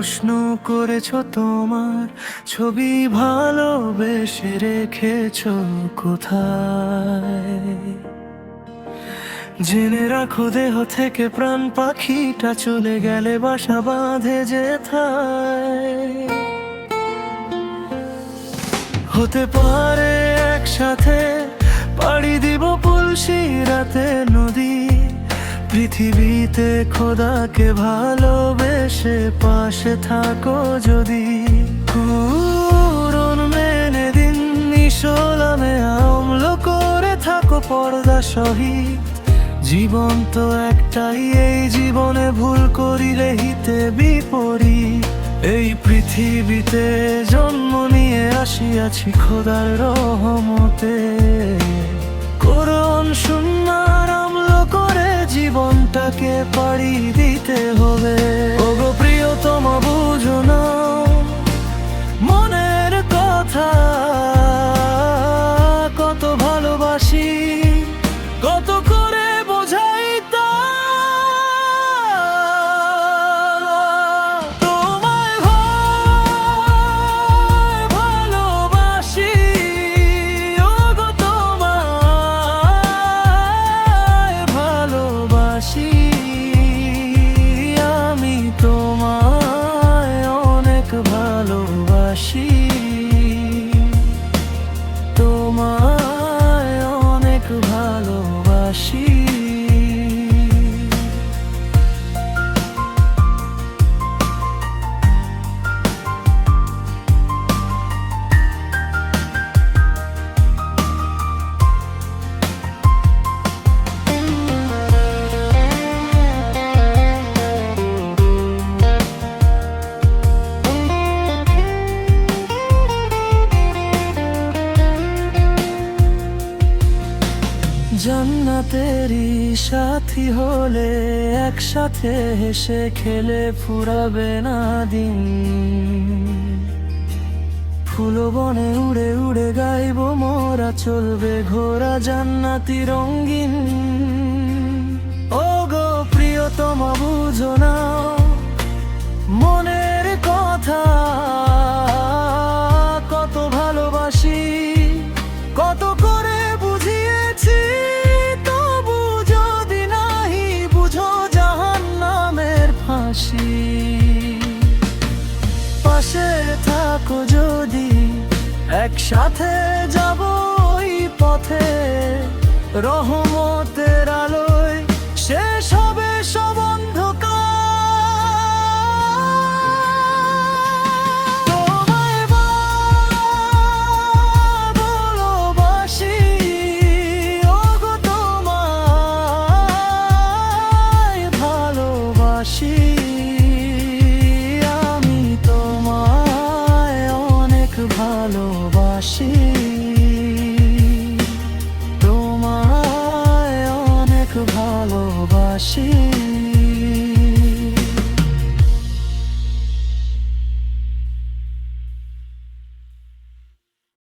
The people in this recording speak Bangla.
প্রশ্ন করেছ তোমার ছবি ভালোবেসে রেখেছ কোথায়? জেনে রাখো দেহ থেকে প্রাণ পাখিটা চলে গেলে বাসা বাঁধে যেথায়। হতে পারে একসাথে পাড়ি দিব পুলসি রাতে নদী, পৃথিবীতে খোদাকে ভালোবেসে পাশে থাকো যদি। কুরন মেনে দিন নিশোলামে আমল করে থাকো পর্দা সহিত। জীবন তো একটাই, এই জীবনে ভুল করিলে হিতে বিপরীত। এই পৃথিবীতে জন্ম নিয়ে আসিয়াছি খোদার রহমতে। কোরআন সুন্নাহর আমল করে জীবনটাকে পাড়ি দিতে হবে। ওগো প্রিয়তমা বুঝো না মনের কথা, কত ভালোবাসি কত করে বোঝাই তা। তোমায় ভালোবাসি, ওগো তোমায় ভালোবাসি। আমি তোমায় অনেক ভালোবাসি, তোমায় অনেক ভালোবাসি। জান্নাতেরই সাথী হলে একসাথে হেসে খেলে ফুরাবে না দিন। ফুলবনে উড়ে উড়ে গাইবো মোরা, চলবে ঘোরা জান্নাতি রঙিন। ওগো প্রিয়তমা বুঝো না মনের কথা, কত ভালোবাসি কত করে বুঝিয়েছি। তবু যদি নাহি বুঝো জাহান্নামের ফাঁসি, পাশে থাকো যদি একসাথে যাব ওই পথে। রহমতের আলোয় শেষ হবে সব অন্ধকার। তোমায় ভালোবাসি, ওগো তোমায় ভালোবাসি। আমি তোমায় অনেক ভালোবাসি, তোমায় অনেক ভালোবাসি।